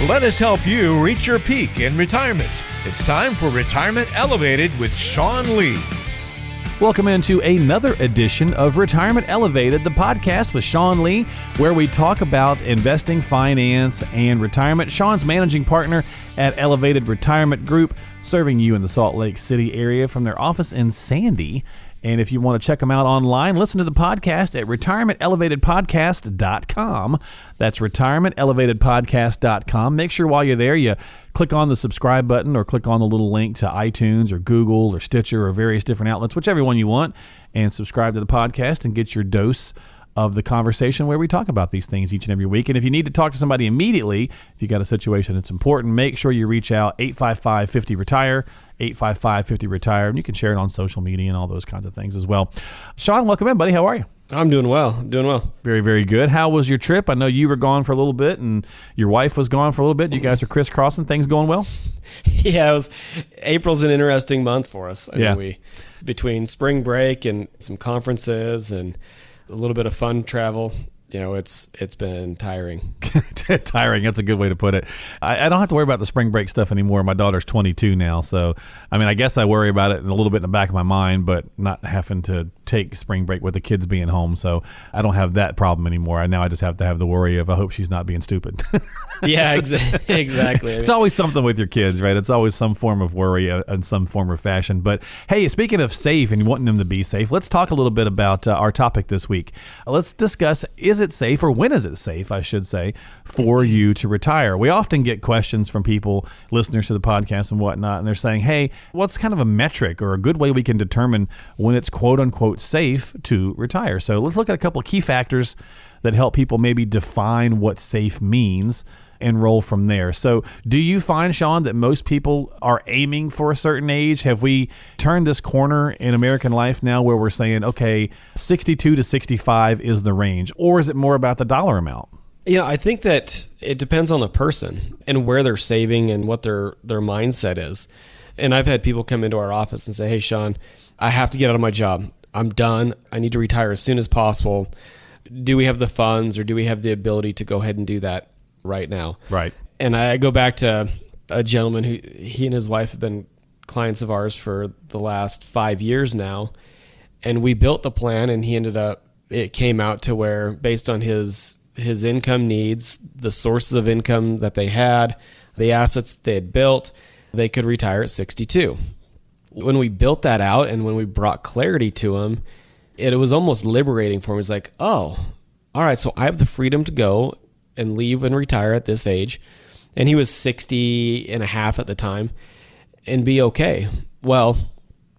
Let us help you reach your peak in retirement. It's time for Retirement Elevated with Sean Lee. Welcome into another edition of Retirement Elevated, the podcast with Sean Lee, where we talk about investing, finance, and retirement. Sean's managing partner at Elevated Retirement Group, serving you in the Salt Lake City area from their office in Sandy. And if you want to check them out online, listen to the podcast at retirementelevatedpodcast.com. That's retirementelevatedpodcast.com. Make sure while you're there, you click on the subscribe button or click on the little link to iTunes or Google or Stitcher or various different outlets, whichever one you want, and subscribe to the podcast and get your dose of the conversation where we talk about these things each and every week. And if you need to talk to somebody immediately, if you got a situation that's important, make sure you reach out, 855-50-RETIRE, 855-50-RETIRE, and you can share it on social media and all those kinds of things as well. Sean, welcome in, buddy. How are you? I'm doing well. Very, very good. How was your trip? I know you were gone for a little bit and your wife was gone for a little bit. You guys are crisscrossing. Things going well? Yeah, April's an interesting month for us. I mean, between spring break and some conferences and a little bit of fun travel, it's been tiring. Tiring, that's a good way to put it. I don't have to worry about the spring break stuff anymore. My daughter's 22 now, so I guess I worry about it a little bit in the back of my mind, but not having to take spring break with the kids being home, so I don't have that problem anymore. Now I just have to have the worry of I hope she's not being stupid. Yeah, exactly. It's always something with your kids, right? It's always some form of worry in some form or fashion. But hey, speaking of safe and wanting them to be safe, let's talk a little bit about our topic this week. Let's discuss, is it safe, or when is it safe, I should say, for you to retire? We often get questions from people, listeners to the podcast and whatnot, and they're saying, hey, what's kind of a metric or a good way we can determine when it's quote unquote safe to retire? So let's look at a couple of key factors that help people maybe define what safe means and roll from there. So do you find, Sean, that most people are aiming for a certain age? Have we turned this corner in American life now where we're saying, okay, 62 to 65 is the range, or is it more about the dollar amount? I think that it depends on the person and where they're saving and what their mindset is. And I've had people come into our office and say, hey, Sean, I have to get out of my job. I'm done. I need to retire as soon as possible. Do we have the funds, or do we have the ability to go ahead and do that right now? Right. And I go back to a gentleman who, he and his wife have been clients of ours for the last 5 years now. And we built the plan, and it came out to where, based on his income needs, the sources of income that they had, the assets they had built, they could retire at 62. When we built that out and when we brought clarity to him, it was almost liberating for him. It's like, oh, all right, so I have the freedom to go and leave and retire at this age. And he was 60 and a half at the time, and be okay. Well,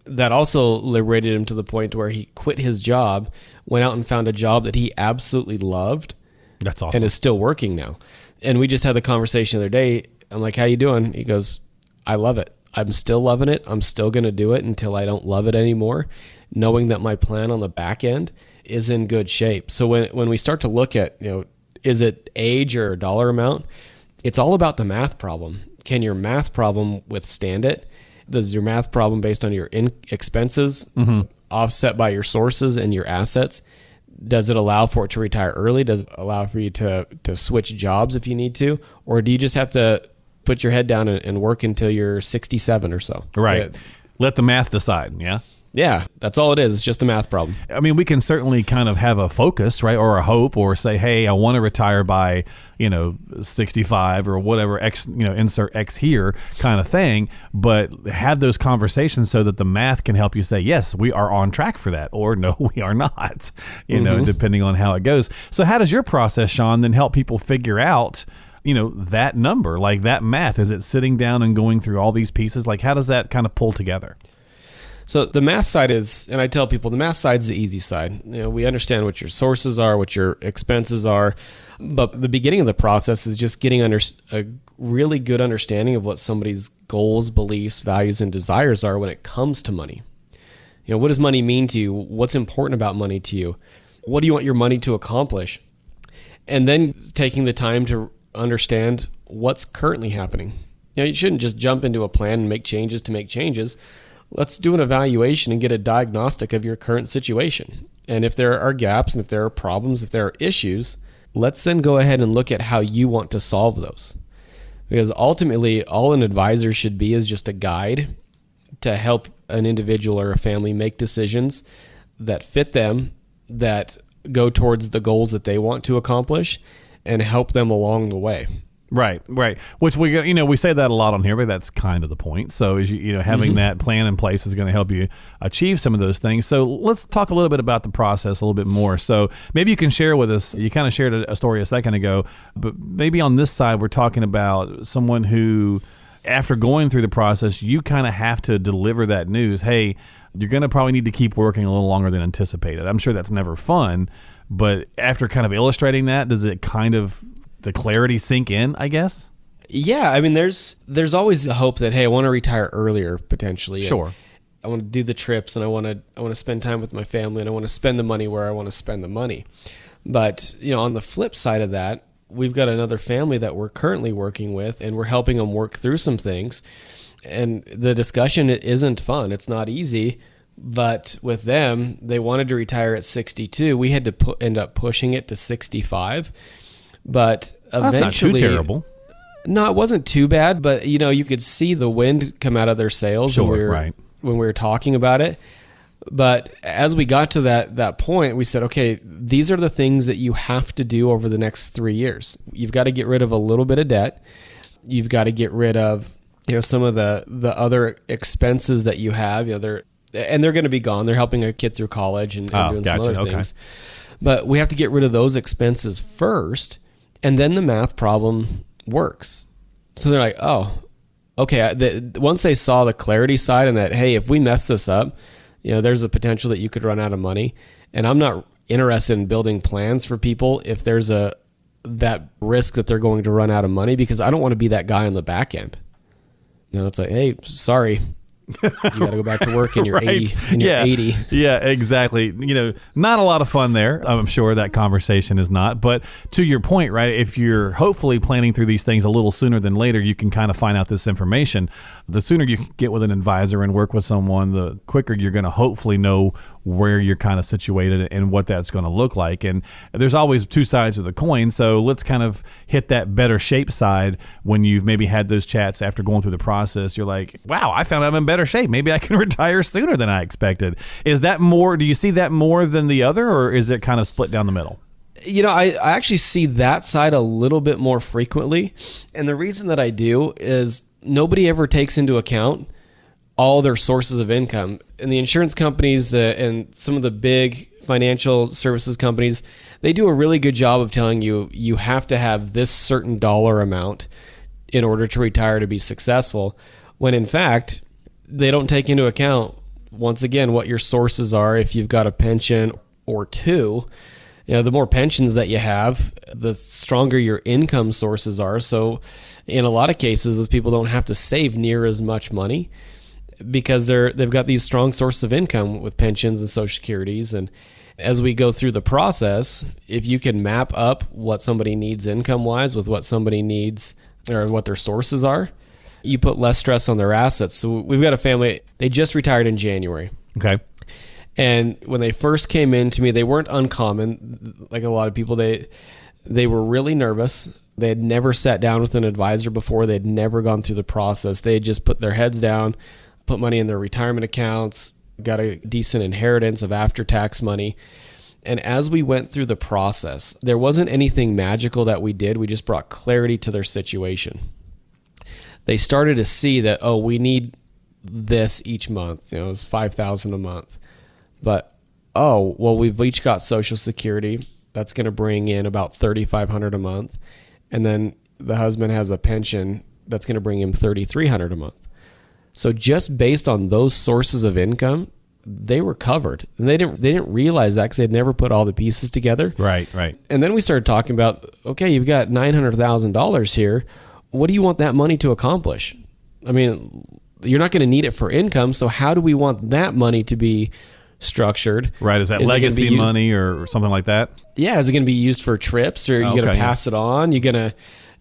that also liberated him to the point where he quit his job, went out and found a job that he absolutely loved. That's awesome. And is still working now. And we just had the conversation the other day. I'm like, how you doing? He goes, I love it. I'm still loving it. I'm still going to do it until I don't love it anymore, knowing that my plan on the back end is in good shape. So when we start to look at, is it age or dollar amount? It's all about the math problem. Can your math problem withstand it? Does your math problem, based on your expenses, offset by your sources and your assets, does it allow for it to retire early? Does it allow for you to switch jobs if you need to? Or do you just have to put your head down and work until you're 67 or so? Right. Let the math decide, yeah? Yeah, that's all it is. It's just a math problem. We can certainly kind of have a focus, right, or a hope, or say, hey, I want to retire by, 65 or whatever, X, insert X here kind of thing, but have those conversations so that the math can help you say, yes, we are on track for that, or no, we are not, depending on how it goes. So how does your process, Sean, then help people figure out, that number, like that math? Is it sitting down and going through all these pieces? Like, how does that kind of pull together? So the math side is, and I tell people, the math side is the easy side. We understand what your sources are, what your expenses are, but the beginning of the process is just getting a really good understanding of what somebody's goals, beliefs, values, and desires are when it comes to money. What does money mean to you? What's important about money to you? What do you want your money to accomplish? And then taking the time to understand what's currently happening. You shouldn't just jump into a plan and make changes to make changes. Let's do an evaluation and get a diagnostic of your current situation. And if there are gaps, and if there are problems, if there are issues, let's then go ahead and look at how you want to solve those. Because ultimately, all an advisor should be is just a guide to help an individual or a family make decisions that fit them, that go towards the goals that they want to accomplish, and help them along the way. Right. Which we say that a lot on here, but that's kind of the point. So is having that plan in place is going to help you achieve some of those things. So let's talk a little bit about the process a little bit more. So maybe you can share with us. You kind of shared a story a second ago, but maybe on this side we're talking about someone who, after going through the process, you kind of have to deliver that news. Hey, you're going to probably need to keep working a little longer than anticipated. I'm sure that's never fun, but after kind of illustrating that, does it kind of the clarity sink in, I guess? Yeah, I mean, there's always the hope that, hey, I want to retire earlier potentially. Sure. I want to do the trips, and I want to spend time with my family, and I want to spend the money where I want to spend the money. But on the flip side of that, we've got another family that we're currently working with, and we're helping them work through some things. And the discussion isn't fun. It's not easy. But with them, they wanted to retire at 62. We had to end up pushing it to 65. But eventually, that's not too terrible. No, it wasn't too bad. But you could see the wind come out of their sails when we were talking about it. But as we got to that point, we said, okay, these are the things that you have to do over the next 3 years. You've got to get rid of a little bit of debt. You've got to get rid of some of the other expenses that you have. They're going to be gone. They're helping a kid through college and doing some other things. But we have to get rid of those expenses first, and then the math problem works. So they're like, oh, okay. Once they saw the clarity side and that, hey, if we mess this up, there's a potential that you could run out of money. And I'm not interested in building plans for people if there's that risk that they're going to run out of money, because I don't want to be that guy on the back end. It's like, hey, sorry, you got to go back to work and you're 80 and you're 80. Yeah, exactly. Not a lot of fun there. I'm sure that conversation is not. But to your point, right, if you're hopefully planning through these things a little sooner than later, you can kind of find out this information. The sooner you get with an advisor and work with someone, the quicker you're going to hopefully know where you're kind of situated and what that's going to look like. And there's always two sides of the coin. So let's kind of hit that better shape side when you've maybe had those chats after going through the process. You're like, wow, I found I'm in better shape. Maybe I can retire sooner than I expected. Is that more, do you see that more than the other, or is it kind of split down the middle? I actually see that side a little bit more frequently. And the reason that I do is nobody ever takes into account all their sources of income. And the insurance companies and some of the big financial services companies, they do a really good job of telling you you have to have this certain dollar amount in order to retire to be successful, when in fact, they don't take into account, once again, what your sources are. If you've got a pension or two, the more pensions that you have, the stronger your income sources are. So in a lot of cases, those people don't have to save near as much money, because they've got these strong sources of income with pensions and Social Securities. And as we go through the process, if you can map up what somebody needs income-wise with what somebody needs or what their sources are, you put less stress on their assets. So we've got a family, they just retired in January. Okay. And when they first came in to me, they weren't uncommon. Like a lot of people, they were really nervous. They had never sat down with an advisor before. They'd never gone through the process. They had just put their heads down, put money in their retirement accounts, got a decent inheritance of after-tax money. And as we went through the process, there wasn't anything magical that we did. We just brought clarity to their situation. They started to see that, oh, we need this each month. It was $5,000 a month. But, oh, well, we've each got Social Security. That's going to bring in about $3,500 a month. And then the husband has a pension that's going to bring him $3,300 a month. So just based on those sources of income, they were covered. And they didn't realize that because they'd never put all the pieces together. Right. And then we started talking about, okay, you've got $900,000 here. What do you want that money to accomplish? I mean, you're not going to need it for income. So how do we want that money to be structured? Right. Is that legacy money or something like that? Yeah. Is it going to be used for trips, or are you going to pass it on? You're going to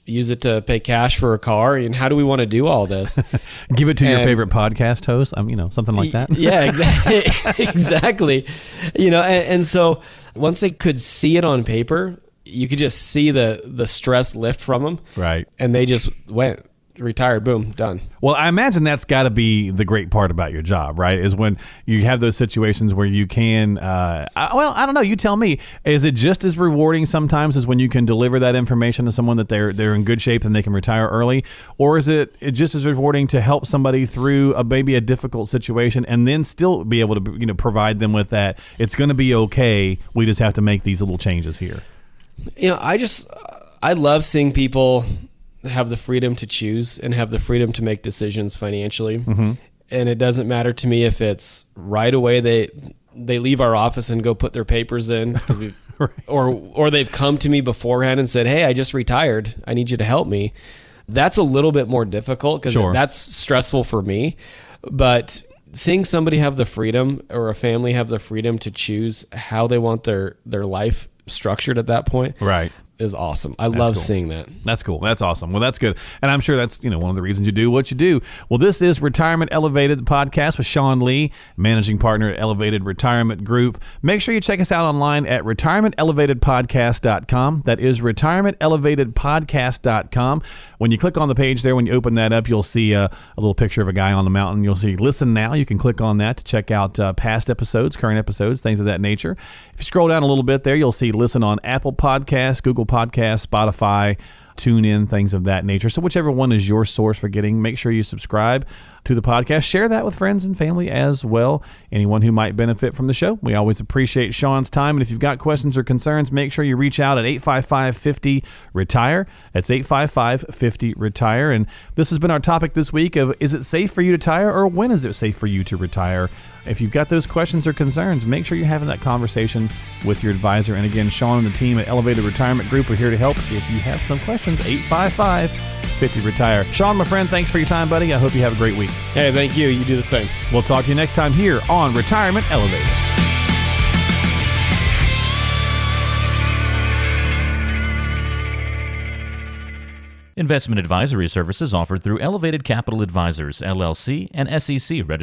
use it to pay cash for a car? And how do we want to do all this? Give it to your favorite podcast host, something like that. Yeah, exactly. Exactly. And so once they could see it on paper, you could just see the stress lift from them. Right. And they just went, retired, boom, done. Well, I imagine that's got to be the great part about your job, right? Is when you have those situations where you can, I don't know, you tell me, is it just as rewarding sometimes as when you can deliver that information to someone that they're in good shape and they can retire early? Or is it just as rewarding to help somebody through maybe a difficult situation and then still be able to, provide them with that, it's going to be okay, we just have to make these little changes here? I love seeing people have the freedom to choose and have the freedom to make decisions financially. Mm-hmm. And it doesn't matter to me if it's right away they leave our office and go put their papers in, right. or they've come to me beforehand and said, hey, I just retired, I need you to help me. That's a little bit more difficult because that's stressful for me. But seeing somebody have the freedom, or a family have the freedom to choose how they want their life structured at that point, right, is awesome. I love seeing that. That's cool. That's awesome. Well, that's good. And I'm sure that's, one of the reasons you do what you do. Well, this is Retirement Elevated, the podcast with Sean Lee, managing partner at Elevated Retirement Group. Make sure you check us out online at retirementelevatedpodcast.com. That is retirementelevatedpodcast.com. When you click on the page there, when you open that up, you'll see a little picture of a guy on the mountain. You'll see Listen Now. You can click on that to check out past episodes, current episodes, things of that nature. If you scroll down a little bit there, you'll see Listen on Apple Podcasts, Google Podcasts, Spotify, TuneIn, things of that nature. So whichever one is your source for getting, make sure you subscribe to the podcast. Share that with friends and family as well. Anyone who might benefit from the show. We always appreciate Sean's time. And if you've got questions or concerns, make sure you reach out at 855-50-RETIRE. That's 855-50-RETIRE. And this has been our topic this week of, is it safe for you to retire, or when is it safe for you to retire? If you've got those questions or concerns, make sure you're having that conversation with your advisor. And again, Sean and the team at Elevated Retirement Group are here to help. If you have some questions, 855-50-RETIRE. Sean, my friend, thanks for your time, buddy. I hope you have a great week. Hey, thank you. You do the same. We'll talk to you next time here on Retirement Elevated. Investment advisory services offered through Elevated Capital Advisors, LLC, and SEC registered